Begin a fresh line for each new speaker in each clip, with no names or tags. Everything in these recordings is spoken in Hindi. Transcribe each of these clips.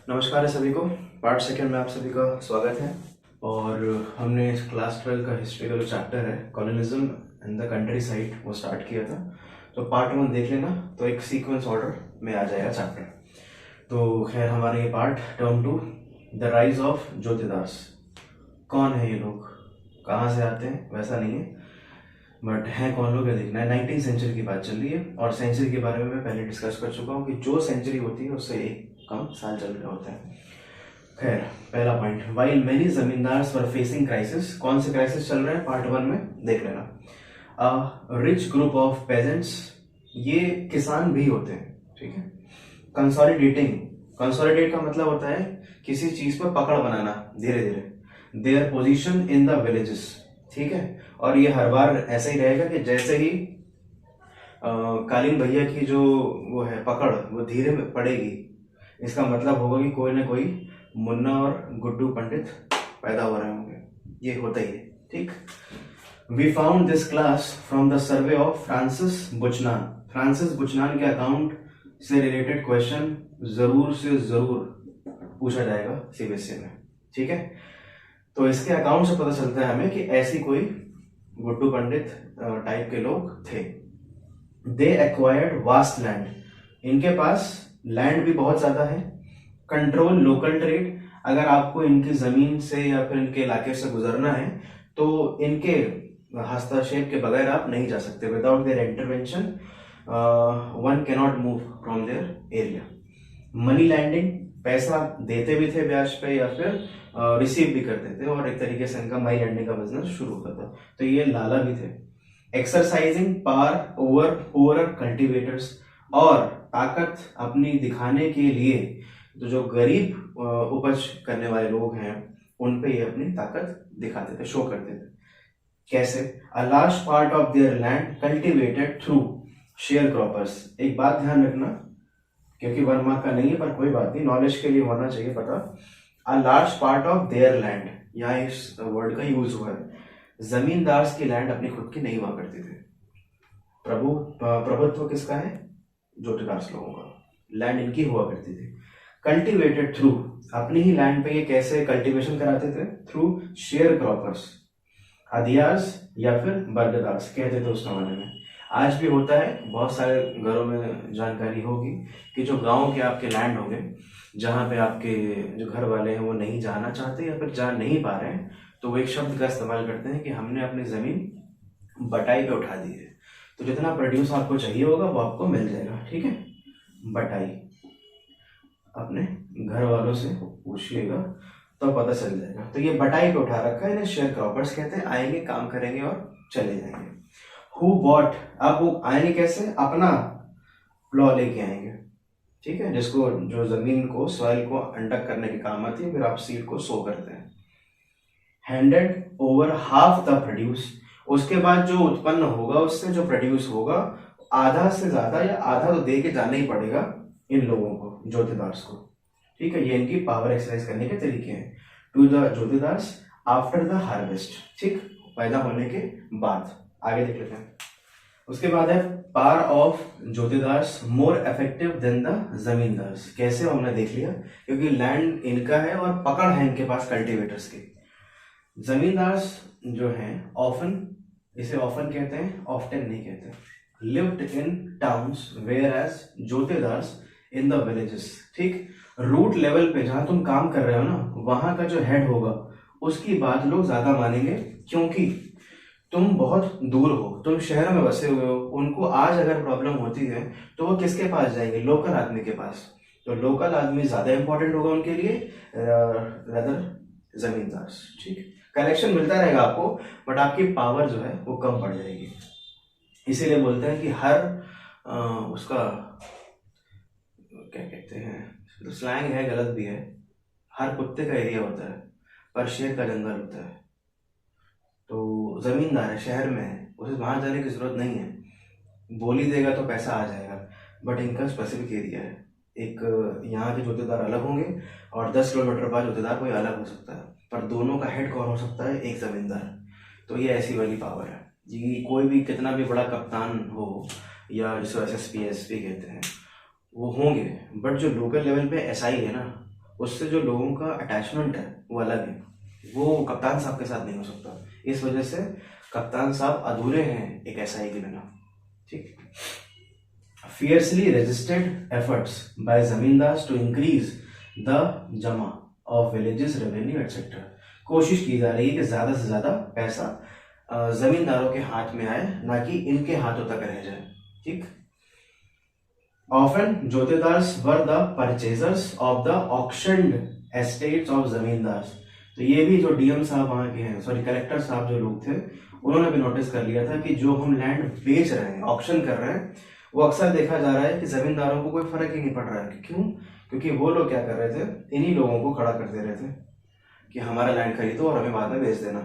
नमस्कार है सभी को। पार्ट सेकंड में आप सभी का स्वागत है। और हमने क्लास 12 का हिस्ट्री का जो चैप्टर है colonialism and the country side वो स्टार्ट किया था। तो पार्ट 1 देख लेना, तो एक सीक्वेंस ऑर्डर में आ जाएगा चैप्टर। तो खैर हमारा ये part term 2 the rise of jotedars. कौन है ये लोग, कहाँ से आते हैं, वैसा नहीं है, बट हैं कौन लोग ये देखना है। 19वीं सेंचुरी की बात चल रही है और सेंचुरी के बारे में मैं पहले डिस्कस कर चुका हूँ कि जो सेंचुरी होती है उससे एक कम साल चल रहा होता है। खैर पहला point, while many zamindars were facing crisis. कौन से क्राइसिस चल रहे हैं पार्ट 1 में देख लेना। रिच ग्रुप ऑफ पेजेंट्स, ये किसान भी होते हैं, ठीक है। कंसोलिडेटिंग, कंसोलिडेट का मतलब होता है किसी चीज पर पकड़ बनाना धीरे धीरे। Their position in the villages, ठीक है। और ये हर बार ऐसा ही रहेगा कि जैसे ही कालीन भैया की जो वो है पकड़ वो धीरे में पड़ेगी, इसका मतलब होगा कि कोई ना कोई मुन्ना और गुड्डू पंडित पैदा हो रहे होंगे। ये होता ही है, ठीक। We found this class from the survey of Francis Buchanan. Francis Buchanan के अकाउंट से रिलेटेड क्वेश्चन जरूर से जरूर पूछा जाएगा सीबीएसई में, ठीक है। तो इसके अकाउंट से पता चलता है हमें कि ऐसी कोई गुड्डू पंडित टाइप के लोग थे। दे एक्वायर्ड वास्ट लैंड, इनके पास लैंड भी बहुत ज्यादा है। कंट्रोल लोकल ट्रेड, अगर आपको इनकी जमीन से या फिर इनके इलाके से गुजरना है तो इनके हस्तक्षेप के बगैर आप नहीं जा सकते। Without their intervention one can not move from their area. Money lending, पैसा देते भी थे ब्याज पे या फिर रिसीव भी करते थे, और एक तरीके से इनका मनी लैंडिंग का बिजनेस शुरू होता था। तो ये लाला भी थे। Exercising power over poor cultivators, और ताकत अपनी दिखाने के लिए तो जो गरीब उपज करने वाले लोग हैं उन पे ये अपनी ताकत दिखाते थे, शो करते थे। कैसे? A large part of their land cultivated through share croppers. एक बात ध्यान रखना, क्योंकि 1 मार्क का नहीं है पर कोई बात नहीं, नॉलेज के लिए होना चाहिए पता। A large part of their land, यहाँ इस वर्ड का यूज हुआ है। जमींदार की लैंड अपनी खुद की नहीं हुआ करती थी। प्रभुत्व किसका है? ज्योतिदास लोगों का। लैंड इनकी हुआ करती थी। कल्टिवेटेड थ्रू, अपनी ही लैंड पे ये कैसे कल्टीवेशन कराते थे? Through share croppers. हदियार्स या फिर बर्गदार्स कहते थे उस जमाने में। आज भी होता है, बहुत सारे घरों में जानकारी होगी कि जो गांव के आपके लैंड होंगे जहां पे आपके जो घर वाले हैं वो नहीं जाना चाहते या फिर जा नहीं पा रहे हैं, तो वो एक शब्द का इस्तेमाल करते हैं कि हमने अपनी जमीन बटाई पे उठा दी है। तो जितना प्रोड्यूस आपको चाहिए होगा वो आपको मिल जाएगा, ठीक है। बटाई अपने घर वालों से पूछिएगा तो पता चल जाएगा। तो ये बटाई पे उठा रखा है, इन्हें शेयर क्रॉपर्स कहते हैं। आएंगे, काम करेंगे और चले जाएंगे। हु बॉट, अब वो आएंगे कैसे? अपना प्लॉ लेके आएंगे, ठीक है, जिसको जो जमीन को सॉइल को अंडक करने के काम आती है, फिर आप सीड को सो करते हैं। Handed over half the produce, उसके बाद जो उत्पन्न होगा उससे जो प्रोड्यूस होगा आधा से ज्यादा या आधा तो दे के जाना ही पड़ेगा इन लोगों को, ज्योतिदास को, ठीक है। ये इनकी पावर एक्सरसाइज करने के तरीके हैं। To the jotedars after the harvest, ठीक, पैदा होने के बाद। आगे देख लेते हैं। उसके बाद है power of jotedars more effective than the zamindars. कैसे हमने देख लिया, क्योंकि लैंड इनका है और पकड़ है इनके पास कल्टीवेटर्स की। जमींदार्स जो हैं ऑफन, इसे ऑफन कहते हैं, ऑफ्टन नहीं कहते। Lived in towns whereas jotedars in the villages, ठीक। रूट लेवल पे जहां तुम काम कर रहे हो ना, वहां का जो हेड होगा उसकी बात लोग ज्यादा मानेंगे, क्योंकि तुम बहुत दूर हो, तुम शहर में बसे हुए हो। उनको आज अगर प्रॉब्लम होती है तो वो किसके पास जाएंगे? लोकल आदमी के पास। तो लोकल आदमी ज्यादा इंपॉर्टेंट होगा उनके लिए रदर जमींदार, ठीक। कनेक्शन मिलता रहेगा आपको, बट आपकी पावर जो है वो कम पड़ जाएगी। इसीलिए बोलते हैं कि हर उसका क्या कहते हैं, तो स्लैंग है, गलत भी है। हर कुत्ते का एरिया होता है पर शेर का जंगल होता है। तो जमींदार है, शहर में है, उसे वहां जाने की जरूरत नहीं है। बोली देगा तो पैसा आ जाएगा, बट इनका स्पेसिफिक एरिया है। एक यहाँ के ज्योतिदार अलग होंगे और 10 किलोमीटर बाद ज्योतिदार कोई अलग हो सकता है, पर दोनों का हेड कौन हो सकता है? एक जमींदार। तो ये ऐसी वाली पावर है जी। कोई भी कितना भी बड़ा कप्तान हो या जिसको SSP SP कहते हैं वो होंगे, बट जो लोकल लेवल पे SI है ना, उससे जो लोगों का अटैचमेंट है वो अलग है, वो कप्तान साहब के साथ नहीं हो सकता। इस वजह से कप्तान साहब अधूरे हैं एक एसआई के बिना। ठीक। Fiercely resisted efforts by zamindars to increase the jama of villages revenue etcetera. कोशिश की जा रही है कि ज्यादा से ज्यादा पैसा जमींदारों के हाथ में आए, ना कि इनके हाथों तक रह जाए। ठीक। Often jotedars were the purchasers of the auctioned estates of zamindars. तो ये भी जो डीएम साहब वहां के हैं, सॉरी कलेक्टर साहब जो लोग थे, उन्होंने भी नोटिस कर लिया था कि जो हम लैंड बेच रहे हैं, ऑक्शन कर रहे हैं, वो अक्सर देखा जा रहा है कि जमींदारों को कोई फर्क ही नहीं पड़ रहा है। क्यों? क्योंकि वो लोग क्या कर रहे थे, इन्हीं लोगों को खड़ा कर दे रहे थे कि हमारा लैंड खरीदो और हमें बाद में बेच देना।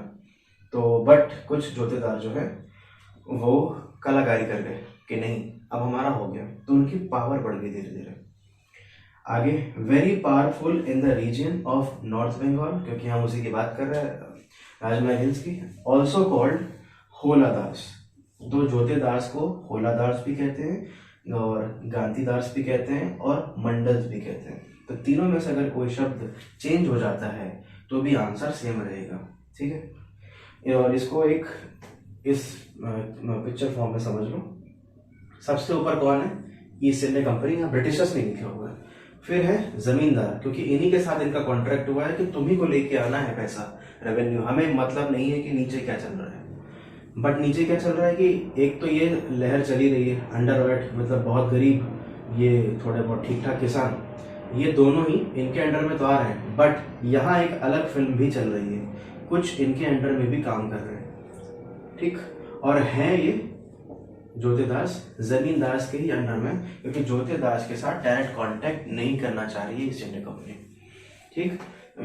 तो बट कुछ जोतेदार जो है वो कलाकारी कर गए कि नहीं अब हमारा हो गया, तो उनकी पावर बढ़ गई धीरे धीरे। आगे, very powerful in the region of North Bengal, क्योंकि हम उसी की बात कर रहे हैं, राजमहल हिल्स की। Also called holadars. तो जोतेदार्स को होलादार्स भी कहते हैं और गांधीदार्स भी कहते हैं और मंडल्स भी कहते हैं। तो तीनों में से अगर कोई शब्द चेंज हो जाता है तो भी आंसर सेम रहेगा। ठीक है, और इसको एक इस पिक्चर फॉर्म में समझ लो। सबसे ऊपर कौन है? ईस्ट इंडिया कंपनी, यहाँ ब्रिटिशर्स नहीं लिखा हुआ है। फिर है जमींदार, क्योंकि इन्हीं के साथ इनका कॉन्ट्रैक्ट हुआ है कि तुम्ही को लेके आना है पैसा, रेवेन्यू। हमें मतलब नहीं है कि नीचे क्या चल रहा है, बट नीचे क्या चल रहा है कि एक तो ये लहर चली रही है अंडरवर्ल्ड, मतलब बहुत गरीब, ये थोड़े बहुत ठीक ठाक किसान, ये दोनों ही इनके अंडर में तो आ रहे हैं, बट यहाँ एक अलग फिल्म भी चल रही है, कुछ इनके अंडर में भी काम कर रहे हैं। ठीक। और हैं ये जोतेदास जमींदास के ही अंडर में, क्योंकि जोतेदास के साथ डायरेक्ट कांटेक्ट नहीं करना चाह रही है ईस्ट इंडिया कंपनी। ठीक।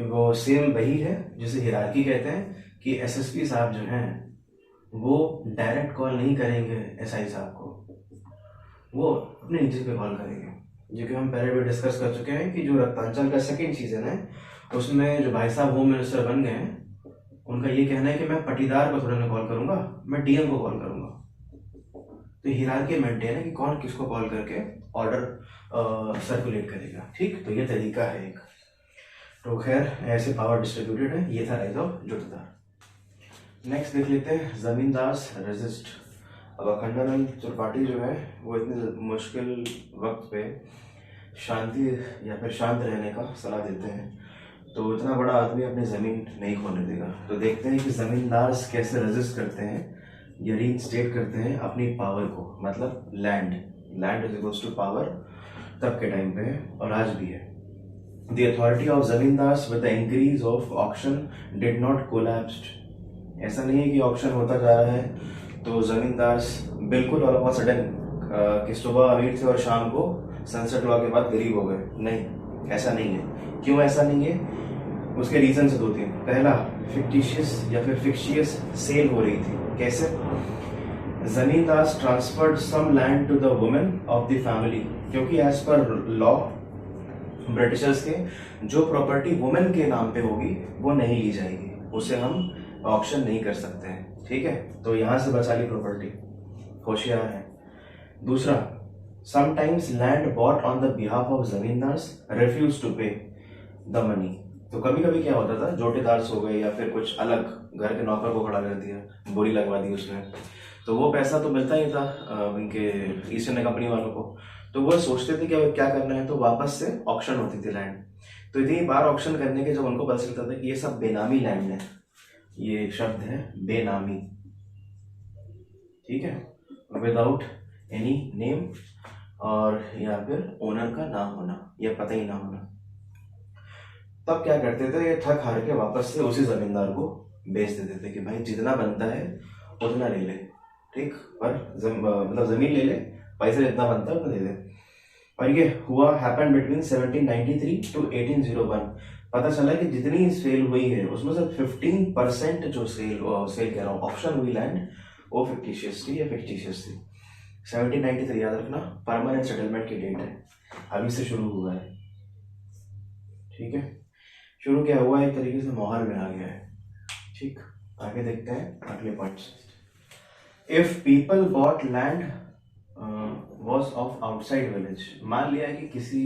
वो सेम वही है जिसे हिरार्की कहते हैं कि एसएसपी साहब जो हैं वो डायरेक्ट कॉल नहीं करेंगे एसआई साहब को, वो अपने नीचे पे कॉल करेंगे। जो कि हम पहले भी डिस्कस कर चुके हैं कि जो रक्तांचल का सेकेंड सीजन है उसमें जो भाई साहब होम मिनिस्टर बन गए हैं, उनका ये कहना है कि मैं पटीदार को थोड़ा ना कॉल करूंगा, मैं डीएम को कॉल करूंगा। तो हिरार्की मेंटेन है कि कौन किसको कॉल करके ऑर्डर सर्कुलेट करेगा। ठीक। तो ये तरीका है एक। तो खैर ऐसे पावर डिस्ट्रीब्यूटेड है। ये था राइज ऑफ जोतेदार। नेक्स्ट देख लेते हैं जमींदार्स रेजिस्ट। अब अखंडानंद त्रिपाठी जो है वो इतने मुश्किल वक्त पे शांति या फिर शांत रहने का सलाह देते हैं, तो इतना बड़ा आदमी अपनी ज़मीन नहीं खोने देगा। तो देखते हैं कि ज़मींदार्स कैसे रेजिस्ट करते हैं या रीइंस्टेट करते हैं अपनी पावर को, मतलब land is equals to power, तब के टाइम पे है और आज भी है। The authority of zamindars with the increase of auction did not collapsed. ऐसा नहीं है कि ऑक्शन होता जा रहा है तो जमींदार्स बिल्कुल ऑल ऑफ अ सडन कि सुबह अमीर थे और शाम को सनसेट लॉ के बाद गरीब हो गए। नहीं, ऐसा नहीं है। क्यों ऐसा नहीं है? उसके रीजन से दो तीन। पहला, फिक्टिशियस या फिर फिक्शियस सेल हो रही थी। कैसे? Zamindars transferred some land to the women of the family, क्योंकि एज पर लॉ ब्रिटिशर्स के जो प्रॉपर्टी वुमेन के नाम पे होगी वो नहीं ली जाएगी, उसे हम ऑक्शन नहीं कर सकते हैं। ठीक है, तो यहां से बचा ली प्रॉपर्टी, होशियार है। दूसरा, sometimes land bought on the behalf of zamindars refuse to pay the money. तो कभी कभी क्या होता था, जोटेदार्स हो गए या फिर कुछ अलग घर के नौकर को खड़ा कर दिया, बोली लगवा दी उसने, तो वो पैसा तो मिलता ही था उनके ईस्ट इंडिया कंपनी वालों को। तो वो सोचते थे कि अब क्या करना है, तो वापस से ऑक्शन होती थी लैंड। तो इतनी बार ऑक्शन करने के जब उनको पता चलता था कि ये सब बेनामी लैंड है, ये शब्द है बेनामी, ठीक है, विदाउट एनी नेम और या फिर ओनर का ना होना या पता ही ना होना, तब क्या करते थे, थक हार के वापस से उसी जमींदार को बेच देते थे कि भाई जितना बनता है उतना ले ले। ठीक, पर मतलब जमीन ले ले, पैसा जितना बनता है उतना दे दे। और ये हुआ हैपन बिटवीन 1793 टू 1801। पता चला कि जितनी सेल हुई है उसमें से 15% जो सेल कह रहा हूँ ऑप्शन हुई लैंड, वो फिक्टिशियस थी या फिक्टिशियस थी। 1793 याद रखना, परमानेंट सेटलमेंट की डेट है, अभी से शुरू हुआ है। ठीक है, शुरू क्या हुआ, एक तरीके से माहौल में आ गया है। ठीक, आगे देखते हैं अगले points. If people bought land was of outside village, मान लिया है कि किसी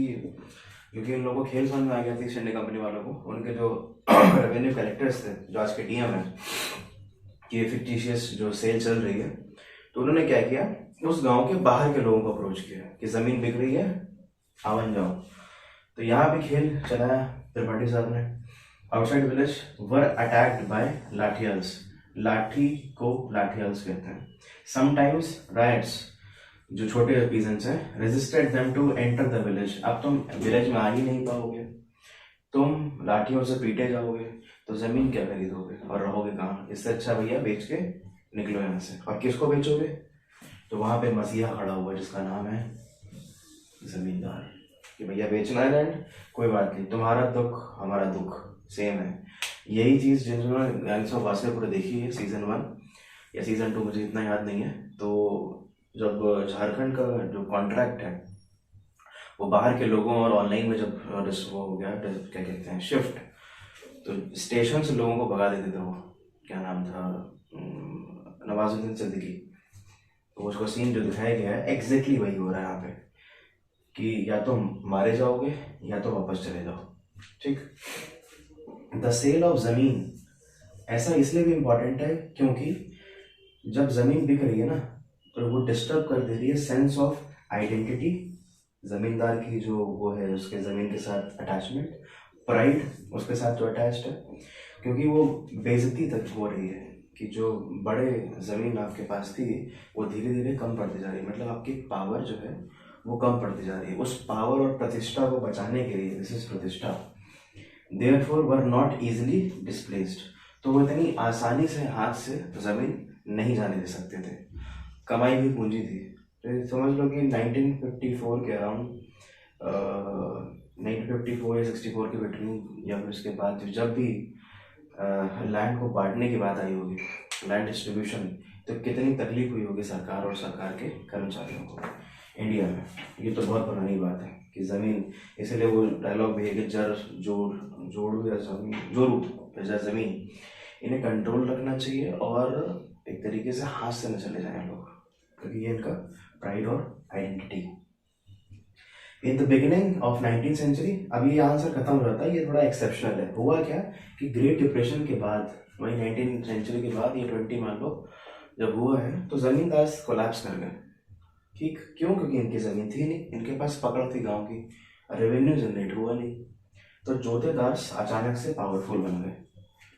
क्योंकि इन लोगों को खेल समझ में आ गया था ईस्ट इंडिया कंपनी वालों को, उनके जो रेवेन्यू कलेक्टर्स थे जो आज के डीएम है कि फिक्टिशियस जो सेल चल रही है, तो उन्होंने क्या किया, उस गांव के बाहर के लोगों को अप्रोच किया कि ज़मीन बिक रही है, आवन जाओ। तो यहाँ भी खेल चलाया त्रिपाठी साहब ने। Outside village were attacked by lathiyals, लाठी को लाठियाल्स कहते हैं। समटाइम्स राइट्स, जो छोटे पीजेंट्स हैं, resisted them to enter the village, अब तुम विलेज में आ ही नहीं पाओगे, तुम लाठियों से पीटे जाओगे, तो जमीन क्या खरीदोगे और रहोगे कहाँ, इससे अच्छा भैया बेच के निकलो यहाँ से। और किसको बेचोगे, तो वहां पे मसीहा खड़ा हुआ जिसका नाम है जमींदार, कि भैया बेचना है लैंड, कोई बात नहीं, तुम्हारा दुख हमारा दुख सेम है। यही चीज जिन्होंने गैंग्स ऑफ वासेपुर देखी है सीजन 1 या सीजन 2, मुझे इतना याद नहीं है, तो जब झारखंड का जो कॉन्ट्रैक्ट है वो बाहर के लोगों और ऑनलाइन में जब वो हो गया, क्या कहते हैं, शिफ्ट, तो स्टेशन से लोगों को भगा देते थे। वो क्या नाम था, नवाजुद्दीन सिद्दीकी। तो उसका सीन जो दिखाया गया है एग्जैक्टली वही हो रहा है यहाँ पे, कि या तो मारे जाओगे या तो वापस चले जाओ। ठीक। द सेल ऑफ जमीन ऐसा इसलिए भी इम्पोर्टेंट है क्योंकि जब जमीन बिक रही है ना, तो वो डिस्टर्ब कर दे रही है सेंस ऑफ आइडेंटिटी, जमींदार की जो वो है उसके जमीन के साथ अटैचमेंट, प्राइड उसके साथ जो अटैच्ड है, क्योंकि वो बेइज्जती तक हो रही है कि जो बड़े जमीन आपके पास थी वो धीरे धीरे कम पड़ती जा रही है, मतलब आपकी पावर जो है वो कम पड़ती जा रही है। उस पावर और प्रतिष्ठा को बचाने के लिए, दिस इज प्रतिष्ठा, therefore were not easily displaced, तो वो इतनी आसानी से हाथ से जमीन नहीं जाने दे सकते थे। कमाई हुई पूंजी थी, तो समझ लो कि 1954 के अराउंड, 1954 या 64 के बिटवीन, या फिर उसके बाद जब भी लैंड को बांटने की बात आई होगी, लैंड डिस्ट्रीब्यूशन, तो कितनी तकलीफ हुई होगी सरकार और सरकार के कर्मचारियों को इंडिया में। ये तो बहुत पुरानी बात है कि ज़मीन, इसलिए वो डायलॉग भी है कि जर जोड़ू या जमीन, जोरू या ज़मीन, इन्हें कंट्रोल रखना चाहिए और एक तरीके से हाथ से न चले जाएं लोग, क्योंकि ये इनका प्राइड और identity. In the beginning of 19th century, अब ये आंसर खत्म हो जाता है, ये थोड़ा एक्सेप्शनल है। हुआ क्या कि ग्रेट डिप्रेशन के बाद, वही 19th सेंचुरी के बाद, ये 20 मान लो जब हुआ है, तो जमींदार कोलैप्स कर गए। ठीक, क्यों? क्योंकि इनकी जमीन थी नहीं, इनके पास पकड़ थी गांव की, रेवेन्यू जनरेट हुआ नहीं, तो जोतेदार अचानक से पावरफुल बन गए।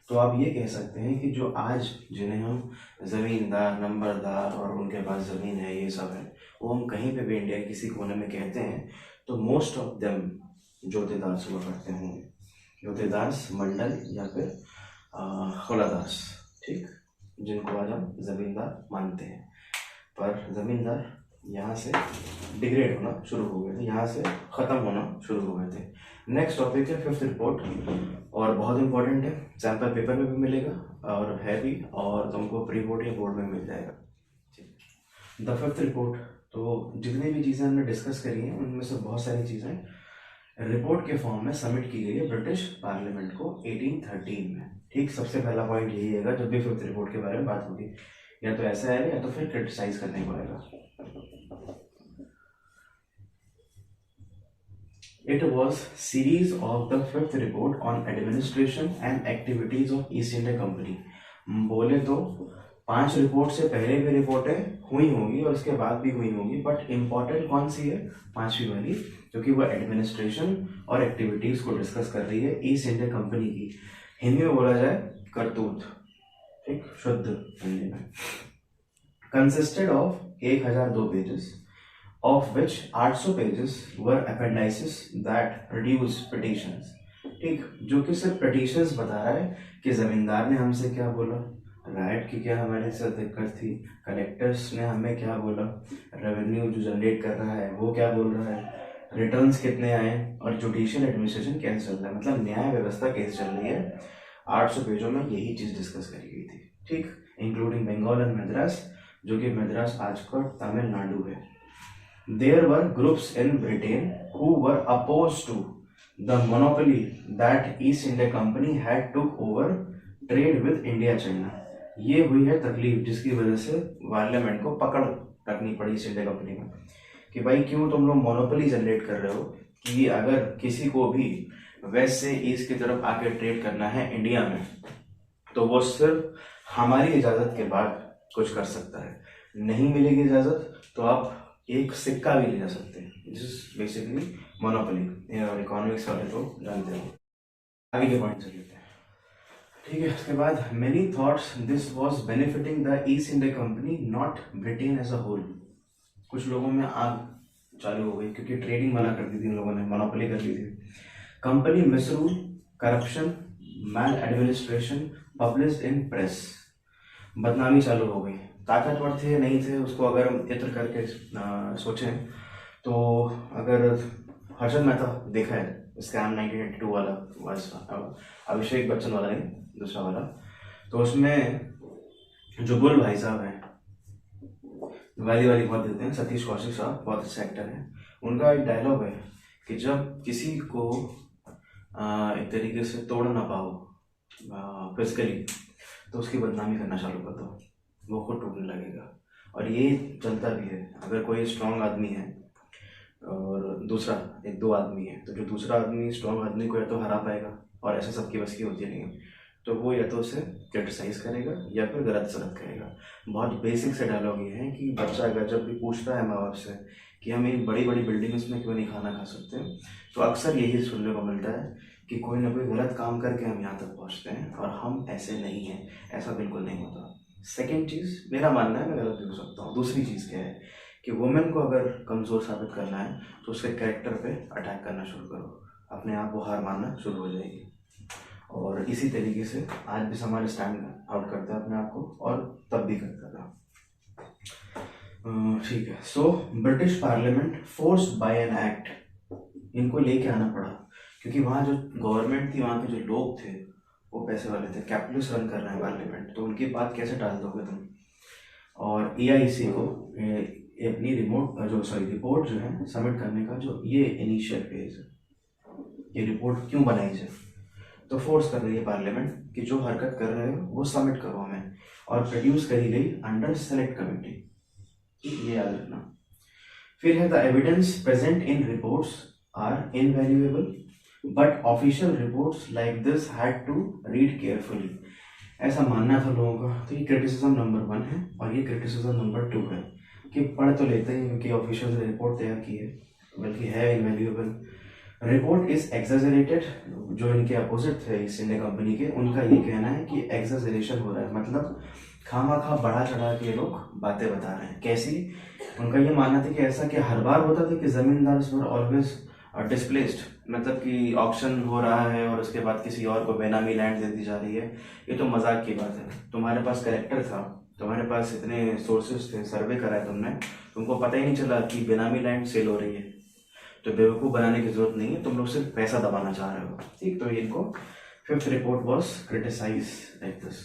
तो आप ये कह सकते हैं कि जो आज जिन्हें हम जमींदार, नंबरदार और उनके पास ज़मीन है, ये सब है, वो हम कहीं पे भी इंडिया के किसी कोने में कहते हैं, तो मोस्ट ऑफ देम जोतेदार हुआ करते होंगे, जोतेदास मंडल या फिर खुलादास, ठीक, जिनको आज हम जमींदार मानते हैं। पर जमींदार यहाँ से डिग्रेड होना शुरू हो गए थे, यहाँ से ख़त्म होना शुरू हो गए थे। नेक्स्ट टॉपिक है फिफ्थ रिपोर्ट, और बहुत इंपॉर्टेंट है, सैम्पल पेपर में भी मिलेगा और है भी, और तुमको प्री बोर्ड या बोर्ड में मिल जाएगा। द फिफ्थ रिपोर्ट, तो जितनी भी चीज़ें हमने डिस्कस करी हैं उनमें से बहुत सारी चीज़ें रिपोर्ट के फॉर्म में सबमिट की गई है ब्रिटिश पार्लियामेंट को 1813 में। ठीक, सबसे पहला पॉइंट यही है जब भी फिफ्थ रिपोर्ट के बारे में बात होगी, या तो ऐसा आएगा या तो फिर क्रिटिसाइज करने को आएगा। It was series of the fifth report on administration and activities of East India Company। बोले तो 5 रिपोर्ट से पहले भी रिपोर्टें हुई होंगी और उसके बाद भी हुई होंगी, बट इम्पोर्टेंट कौन सी है, 5वीं वाली, क्योंकि वो एडमिनिस्ट्रेशन और एक्टिविटीज को डिस्कस कर रही है ईस्ट इंडिया कंपनी की। हिंदी में बोला जाए करतूत, ठीक, शुद्ध हिंदी में। Consisted of 1002 pages, of which 800 pages were appendices that reduce petitions। ठीक, जो कि सिर्फ petitions बता रहा है कि जमींदार ने हमसे क्या बोला, राइट की क्या हमारे साथ दिक्कत थी, कलेक्टर्स ने हमें क्या बोला, रेवेन्यू जो जनरेट कर रहा है वो क्या बोल रहा है, रिटर्न्स कितने आए, और जुडिशियल एडमिनिस्ट्रेशन कैसे चल रहा है, मतलब न्याय व्यवस्था कैसे चल रही है। 800 पेजों में यही चीज डिस्कस करी गई थी। ठीक, इंक्लूडिंग बंगाल एंड मद्रास, जो कि मद्रास आज का तमिलनाडु है। There were groups in Britain who were opposed to the monopoly that East India Company had took over trade with India China। ये हुई है तकलीफ जिसकी वजह से पार्लियामेंट को पकड़ रखनी पड़ी ईस्ट इंडिया कंपनी में, कि भाई क्यों तुम लोग मोनोपोली जनरेट कर रहे हो कि अगर किसी को भी वेस्ट से ईस्ट की तरफ आके ट्रेड करना है इंडिया में, तो वो सिर्फ हमारी इजाज़त के बाद कुछ कर सकता है। नहीं मिलेगी इजाज़त तो आप एक सिक्का भी ले जा सकते हैं। This is basically monopoly. और इकोनॉमिक्स वाले तो जानते हो। आगे के पॉइंट से लेते हैं। ठीक है, उसके बाद many thoughts this was benefiting the East India Company not Britain as a whole. कुछ लोगों में आग चालू हो गई क्योंकि ट्रेडिंग मना कर दी थी इन लोगों ने, मोनोपोली कर दी थी। Company misrule, corruption, maladministration published in press. बदनामी चालू हो गई। ताकतवर थे नहीं थे उसको अगर हम इत्र करके सोचें तो अगर हर्षद मेहता देखा है स्कैम 1982 वाला, अभिषेक बच्चन वाला नहीं, दूसरा वाला, तो उसमें जो बुल भाई साहब हैं, वाली वाली बहुत देते हैं, सतीश कौशिक साहब बहुत अच्छे एक्टर हैं। उनका एक डायलॉग है कि जब किसी को एक तरीके से तोड़ ना पाओ फिजिकली, तो उसकी बदनामी करना चालू कर दो, वो खुद टूटने लगेगा। और ये चलता भी है। अगर कोई स्ट्रांग आदमी है और दूसरा एक दो आदमी है, तो जो दूसरा आदमी स्ट्रांग आदमी को या तो हरा पाएगा, और ऐसा सबकी बस की होती नहीं है, तो वो या तो उसे क्रिटिसाइज करेगा या फिर गलत सलत करेगा। बहुत बेसिक से डायलॉग ये है कि बच्चा अगर जब भी पूछता है माँ बाप से कि हम एक बड़ी बड़ी बिल्डिंग्स में क्यों नहीं खाना खा सकते, तो अक्सर यही सुनने को मिलता है कि कोई ना कोई गलत काम करके हम यहाँ तक पहुँचते हैं और हम ऐसे नहीं हैं। ऐसा बिल्कुल नहीं होता। सेकेंड चीज़ मेरा मानना है, मैं गलत भी हो सकता हूँ, दूसरी चीज़ क्या है कि वुमेन को अगर कमज़ोर साबित करना है तो उसके कैरेक्टर पे अटैक करना शुरू करो, अपने आप वो हार मानना शुरू हो जाएगी। और इसी तरीके से आज भी समाज स्टैंड आउट करता है अपने आप को, और तब भी करता था। ठीक है। So British Parliament forced by an act, इनको लेके आना पड़ा क्योंकि वहाँ जो गवर्नमेंट थी, वहाँ के जो लोग थे वो पैसे वाले थे, कैपिटलिस्ट रन कर रहे हैं पार्लियामेंट, तो उनकी बात कैसे टाल दोगे तुम। और EIC को अपनी रिपोर्ट जो है सबमिट करने का जो ये इनिशियल फेज है, ये रिपोर्ट क्यों बनाई जाए, तो फोर्स कर रही है पार्लियामेंट कि जो हरकत कर रहे हो वो सबमिट करो हमें, और प्रोड्यूस करी गई अंडर सेलेक्ट कमेटी। ये याद रखना। फिर है the evidence present in reports are invaluable but official reports like this had to read carefully. ऐसा मानना था लोगों का। तो ये क्रिटिसिज्म नंबर 1 है, और ये क्रिटिसिज्म नंबर 2 है कि पढ़ तो लेते हैं क्योंकि ऑफिशियल ने रिपोर्ट तैयार की है, बल्कि है इनवैल्यूएबल। Report is एक्सेजरेटेड। जो इनके अपोजिट थे ईस्ट इंडिया कंपनी के, उनका ये कहना है कि एक्सेजरेशन हो रहा है, मतलब खामा बढ़ा चढ़ा के लोग बातें बता रहे हैं। कैसी? उनका ये मानना था कि ऐसा कि हर बार होता था कि जमींदार वर ऑलवेज डिस्प्लेस्ड, मतलब कि ऑक्शन हो रहा है और उसके बाद किसी और को बेनामी लैंड दे दी जा रही है। ये तो मजाक की बात है। तुम्हारे पास कलेक्टर था, तुम्हारे पास इतने सोर्सेज थे, सर्वे कराया तुमने, तुमको पता ही नहीं चला कि बेनामी लैंड सेल हो रही है। तो बेवकूफ़ बनाने की जरूरत नहीं है, तुम लोग सिर्फ पैसा दबाना चाह रहे हो। ठीक, तो इनको fifth report was criticise like this.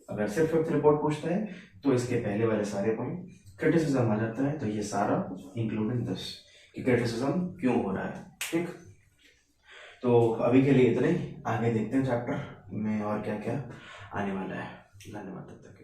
अगर सिर्फ फिफ्थ रिपोर्ट पूछता है तो इसके पहले वाले सारे पॉइंट क्रिटिसिज्म आ जाता है, तो ये सारा इंक्लूडिंग दिस कि क्रिटिसिज्म क्यों हो रहा है। ठीक, तो अभी के लिए इतने ही। आगे देखते हैं चैप्टर में और क्या क्या आने वाला है। धन्यवाद तब तक के लिए।